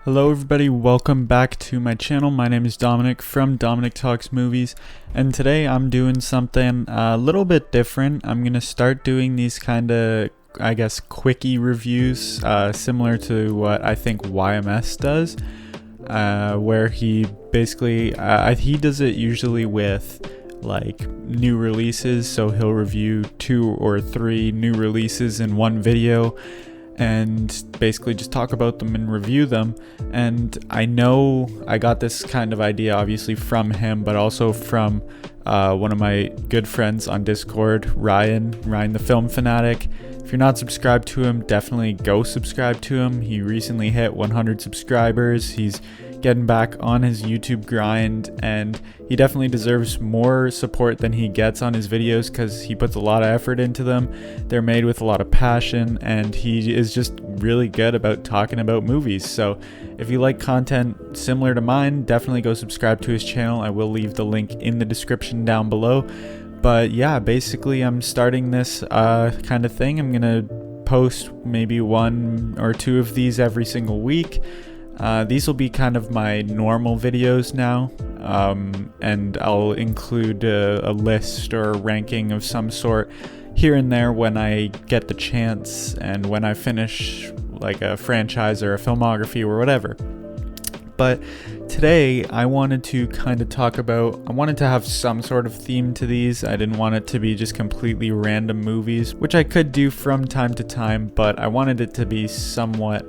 Hello everybody, welcome back to my channel. My name is Dominic from Dominic Talks Movies, and today I'm doing something a little bit different. I'm going to start doing these kind of, quickie reviews, similar to what I think YMS does, where he basically, he does it usually with like new releases, so he'll review 2 or 3 new releases in one video, and basically just talk about them and review them. And I know I got this kind of idea obviously from him, but also from one of my good friends on Discord, Ryan the Film Fanatic. If you're not subscribed to him, definitely go subscribe to him. He recently hit 100 subscribers. He's getting back on his YouTube grind, and he definitely deserves more support than he gets on his videos because he puts a lot of effort into them. They're made with a lot of passion, and he is just really good about talking about movies. So if you like content similar to mine, definitely go subscribe to his channel. I will leave the link in the description down below. But yeah, basically I'm starting this kind of thing. I'm gonna post maybe 1 or 2 of these every single week. These will be kind of my normal videos now, and I'll include a list or a ranking of some sort here and there when I get the chance and when I finish like a franchise or a filmography or whatever. But today I wanted to kind of talk about, I wanted to have some sort of theme to these. I didn't want it to be just completely random movies, which I could do from time to time, but I wanted it to be somewhat,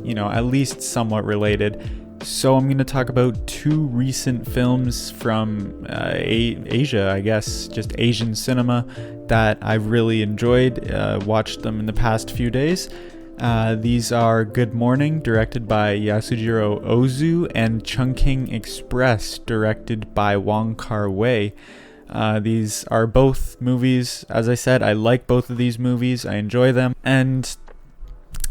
at least somewhat related. So I'm going to talk about 2 recent films from Asia, I guess, just Asian cinema that I've really enjoyed, watched them in the past few days. These are Good Morning, directed by Yasujiro Ozu, and Chungking Express, directed by Wong Kar-wai. These are both movies, as I said, I like both of these movies, I enjoy them, and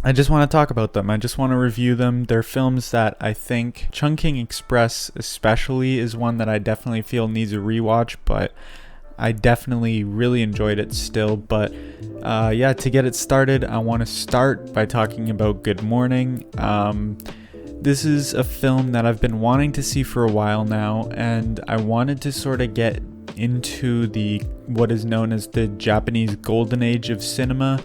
I just want to talk about them. I just want to review them. They're films that I think, Chungking Express especially is one that I definitely feel needs a rewatch, but I definitely really enjoyed it still. But to get it started, I want to start by talking about Good Morning. This is a film that I've been wanting to see for a while now, and I wanted to sort of get into what is known as the Japanese golden age of cinema.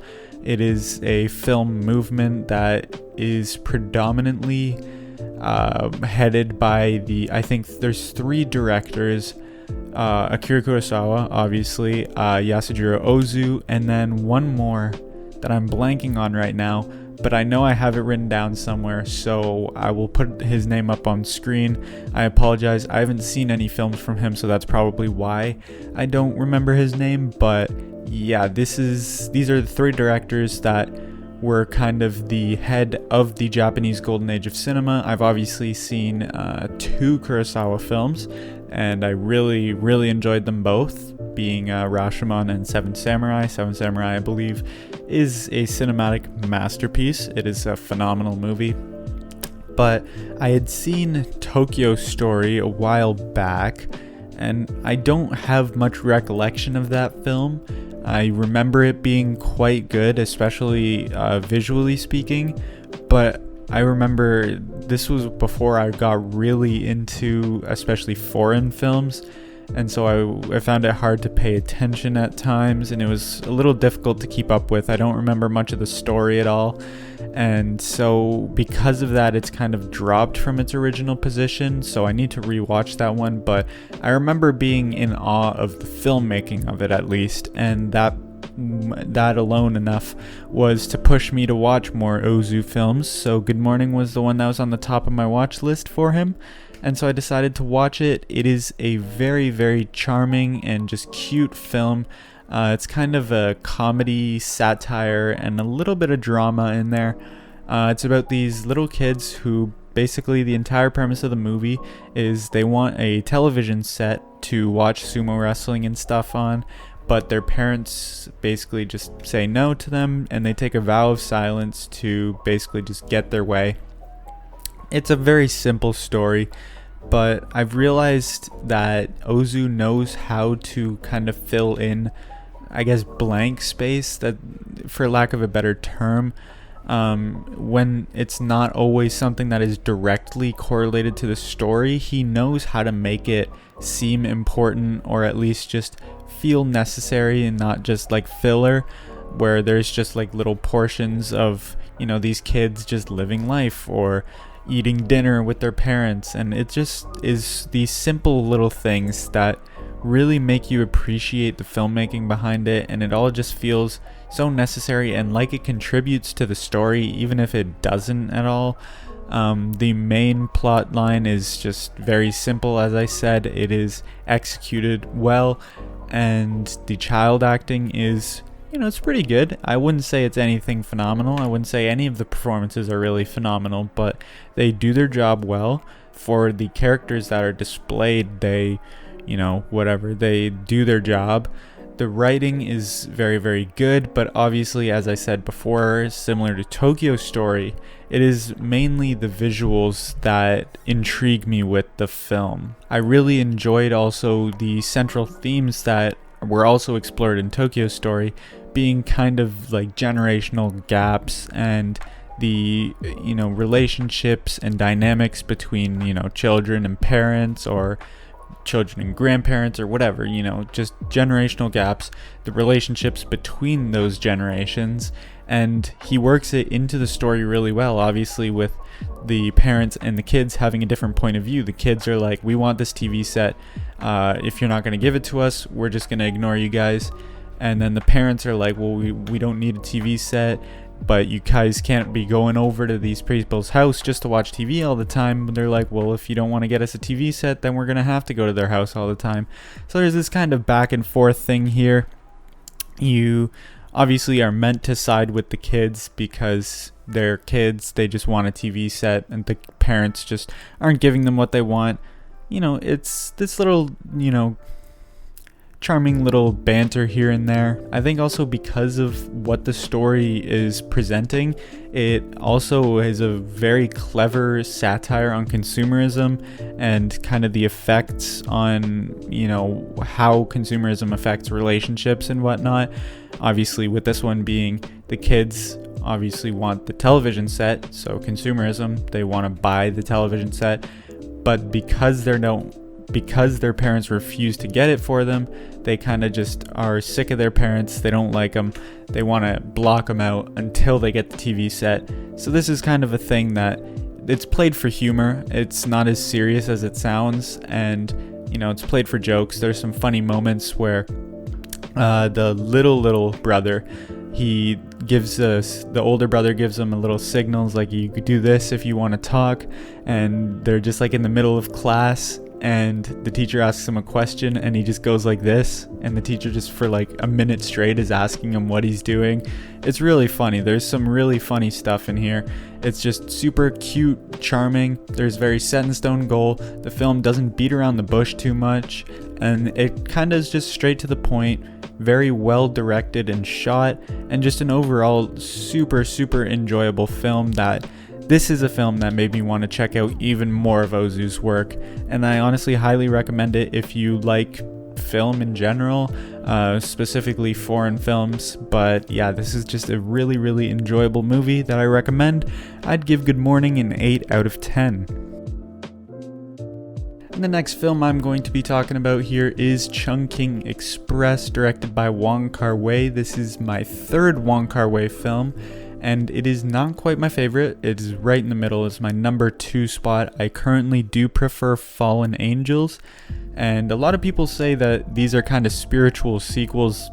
It is a film movement that is predominantly headed by I think there's 3 directors, Akira Kurosawa, obviously, Yasujiro Ozu, and then one more that I'm blanking on right now, but I know I have it written down somewhere, so I will put his name up on screen. I apologize, I haven't seen any films from him, so that's probably why I don't remember his name. But yeah, these are the 3 directors that were kind of the head of the Japanese golden age of cinema. I've obviously seen 2 Kurosawa films, and I really, really enjoyed them both, being Rashomon and Seven Samurai. Seven Samurai, I believe, is a cinematic masterpiece. It is a phenomenal movie. But I had seen Tokyo Story a while back, and I don't have much recollection of that film. I remember it being quite good, especially visually speaking, but I remember this was before I got really into especially foreign films, and so I found it hard to pay attention at times, and it was a little difficult to keep up with. I don't remember much of the story at all, and so because of that, it's kind of dropped from its original position, so I need to rewatch that one. But I remember being in awe of the filmmaking of it, at least, and that alone enough was to push me to watch more Ozu films. So Good Morning was the one that was on the top of my watch list for him, and so I decided to watch it. It is a very, very charming and just cute film. It's kind of a comedy, satire, and a little bit of drama in there. It's about these little kids who basically the entire premise of the movie is they want a television set to watch sumo wrestling and stuff on, but their parents basically just say no to them, and they take a vow of silence to basically just get their way. It's a very simple story, but I've realized that Ozu knows how to kind of fill in, I guess, blank space, that, for lack of a better term. when it's not always something that is directly correlated to the story, he knows how to make it seem important, or at least just feel necessary and not just like filler, where there's just like little portions of, you know, these kids just living life or eating dinner with their parents, and it just is these simple little things that really make you appreciate the filmmaking behind it, and it all just feels so necessary and like it contributes to the story, even if it doesn't at all. The main plot line is just very simple. As I said, it is executed well, and the child acting is, you know, it's pretty good. I wouldn't say it's anything phenomenal. I wouldn't say any of the performances are really phenomenal, but they do their job well. For the characters that are displayed, they, you know, whatever, they do their job. The writing is very, very good, but obviously, as I said before, similar to Tokyo Story, it is mainly the visuals that intrigue me with the film. I really enjoyed also the central themes that were also explored in Tokyo Story, being kind of like generational gaps and the, you know, relationships and dynamics between, you know, children and parents, or children and grandparents, or whatever, you know, just generational gaps, the relationships between those generations. And he works it into the story really well, obviously, with the parents and the kids having a different point of view. The kids are like, we want this TV set. If you're not going to give it to us, we're just going to ignore you guys. And then the parents are like, well, we don't need a TV set, but you guys can't be going over to these people's house just to watch TV all the time. But they're like, well, if you don't want to get us a TV set, then we're going to have to go to their house all the time. So there's this kind of back and forth thing here. You obviously are meant to side with the kids because they're kids. They just want a TV set, and the parents just aren't giving them what they want. You know, it's this little, you know, charming little banter here and there. I think also because of what the story is presenting, it also is a very clever satire on consumerism and kind of the effects on, you know, how consumerism affects relationships and whatnot. Obviously, with this one being the kids obviously want the television set, so consumerism, they want to buy the television set, but because their parents refuse to get it for them, they kind of just are sick of their parents. They don't like them. They want to block them out until they get the TV set. So this is kind of a thing that it's played for humor. It's not as serious as it sounds, and, you know, it's played for jokes. There's some funny moments where the little brother, he gives the older brother gives him a little signals like, you could do this if you want to talk, and they're just like in the middle of class, and the teacher asks him a question and he just goes like this, and the teacher just for like a minute straight is asking him what he's doing. It's really funny. There's some really funny stuff in here. It's just super cute, charming. There's very set in stone goal. The film doesn't beat around the bush too much, and it kind of is just straight to the point, very well directed and shot, and just an overall super enjoyable film. That this is a film that made me want to check out even more of Ozu's work, and I honestly highly recommend it if you like film in general, specifically foreign films. But yeah, this is just a really enjoyable movie that I recommend. I'd give Good Morning an 8 out of 10. And the next film I'm going to be talking about here is Chungking Express, directed by Wong Kar-wai. This is my third Wong Kar-wai film, and it is not quite my favorite. It is right in the middle. It's my number 2 spot. I currently do prefer Fallen Angels, and a lot of people say that these are kind of spiritual sequels.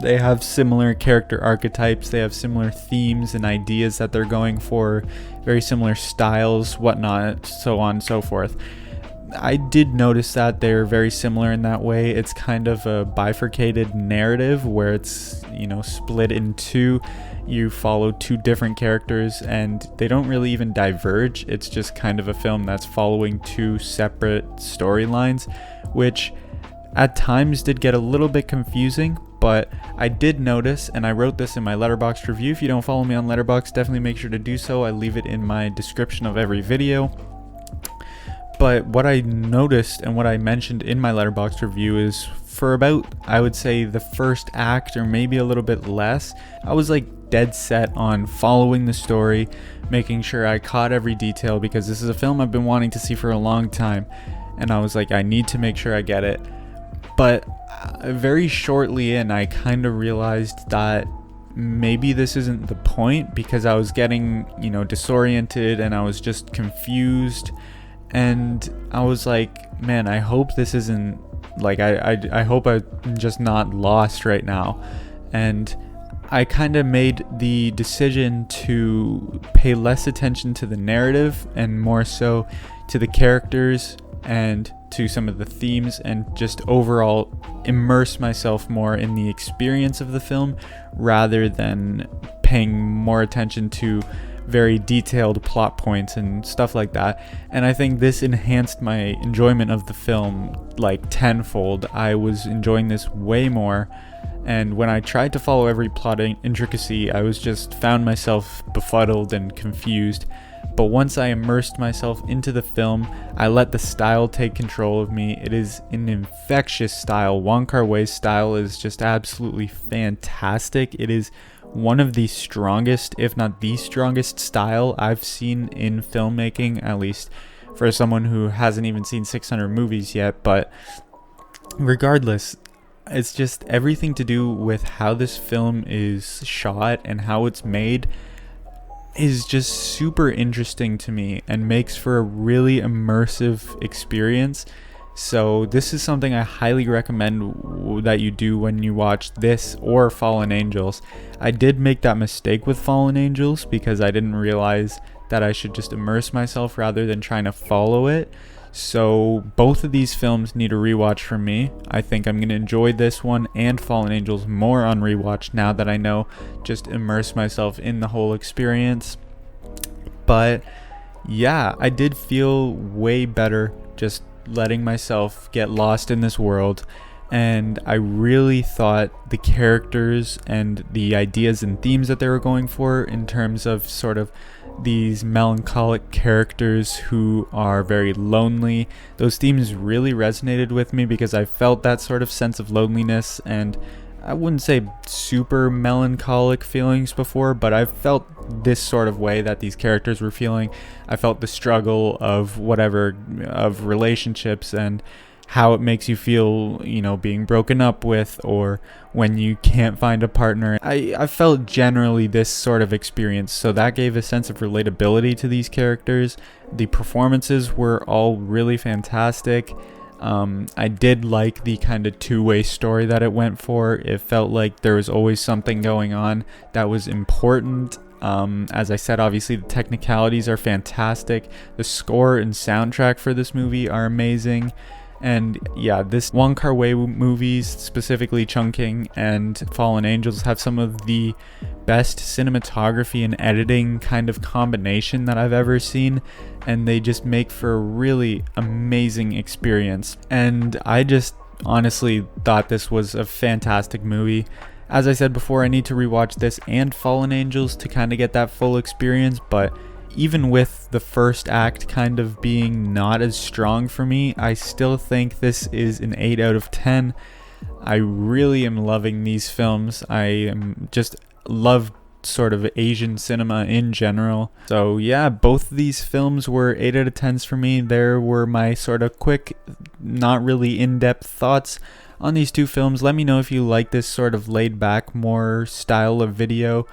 They have similar character archetypes, they have similar themes and ideas that they're going for, very similar styles, whatnot, so on and so forth. I did notice that they're very similar in that way. It's kind of a bifurcated narrative where it's, you know, split in two. You follow two different characters and they don't really even diverge. It's just kind of a film that's following two separate storylines, which at times did get a little bit confusing. But I did notice, and I wrote this in my Letterboxd review. If you don't follow me on Letterboxd, definitely make sure to do so. I leave it in my description of every video. But what I noticed and what I mentioned in my Letterboxd review is for about, I would say, the first act or maybe a little bit less, I was like dead set on following the story, making sure I caught every detail, because this is a film I've been wanting to see for a long time, and I was like, I need to make sure I get it. But very shortly in, I kind of realized that maybe this isn't the point, because I was getting, disoriented, and I was just confused, and I was like, man, I hope this isn't, like, I hope I'm just not lost right now. And I kind of made the decision to pay less attention to the narrative and more so to the characters and to some of the themes, and just overall immerse myself more in the experience of the film rather than paying more attention to very detailed plot points and stuff like that. And I think this enhanced my enjoyment of the film like tenfold. I was enjoying this way more, and when I tried to follow every plot intricacy, I was just found myself befuddled and confused. But once I immersed myself into the film, I let the style take control of me. It is an infectious style. Wong Kar-wai's style is just absolutely fantastic. It is one of the strongest, if not the strongest style I've seen in filmmaking, at least for someone who hasn't even seen 600 movies yet. But regardless, it's just everything to do with how this film is shot and how it's made is just super interesting to me and makes for a really immersive experience. So this is something I highly recommend that you do when you watch this or Fallen Angels. I did make that mistake with Fallen Angels because I didn't realize that I should just immerse myself rather than trying to follow it. So both of these films need a rewatch from me. I think I'm going to enjoy this one and Fallen Angels more on rewatch now that I know just immerse myself in the whole experience. But yeah, I did feel way better just letting myself get lost in this world, and I really thought the characters and the ideas and themes that they were going for in terms of sort of these melancholic characters who are very lonely, those themes really resonated with me because I felt that sort of sense of loneliness, and I wouldn't say super melancholic feelings before, but I've felt this sort of way that these characters were feeling. I felt the struggle of of relationships and how it makes you feel, being broken up with, or when you can't find a partner. I felt generally this sort of experience, so that gave a sense of relatability to these characters. The performances were all really fantastic. I did like the kind of two-way story that it went for. It felt like there was always something going on that was important. As I said, obviously the technicalities are fantastic. The score and soundtrack for this movie are amazing. And yeah, this Wong Kar-wai movies, specifically Chungking and Fallen Angels, have some of the best cinematography and editing kind of combination that I've ever seen, and they just make for a really amazing experience. And I just honestly thought this was a fantastic movie. As I said before, I need to rewatch this and Fallen Angels to kind of get that full experience, but even with the first act kind of being not as strong for me, I still think this is an 8 out of 10. I really am loving these films. I am just love sort of Asian cinema in general. So yeah, both of these films were 8 out of 10s for me. There were my sort of quick, not really in-depth thoughts on these two films. Let me know if you like this sort of laid back, more style of video.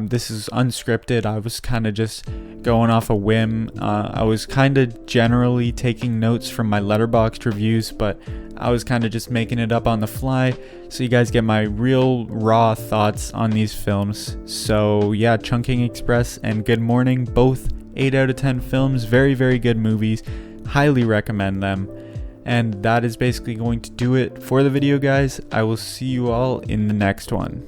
This is unscripted. I was kind of just going off a whim. I was kind of generally taking notes from my Letterboxd reviews, but I was kind of just making it up on the fly, so you guys get my real raw thoughts on these films. So yeah, Chungking Express and Good Morning, both 8 out of 10 films. Very, very good movies. Highly recommend them. And that is basically going to do it for the video, guys. I will see you all in the next one.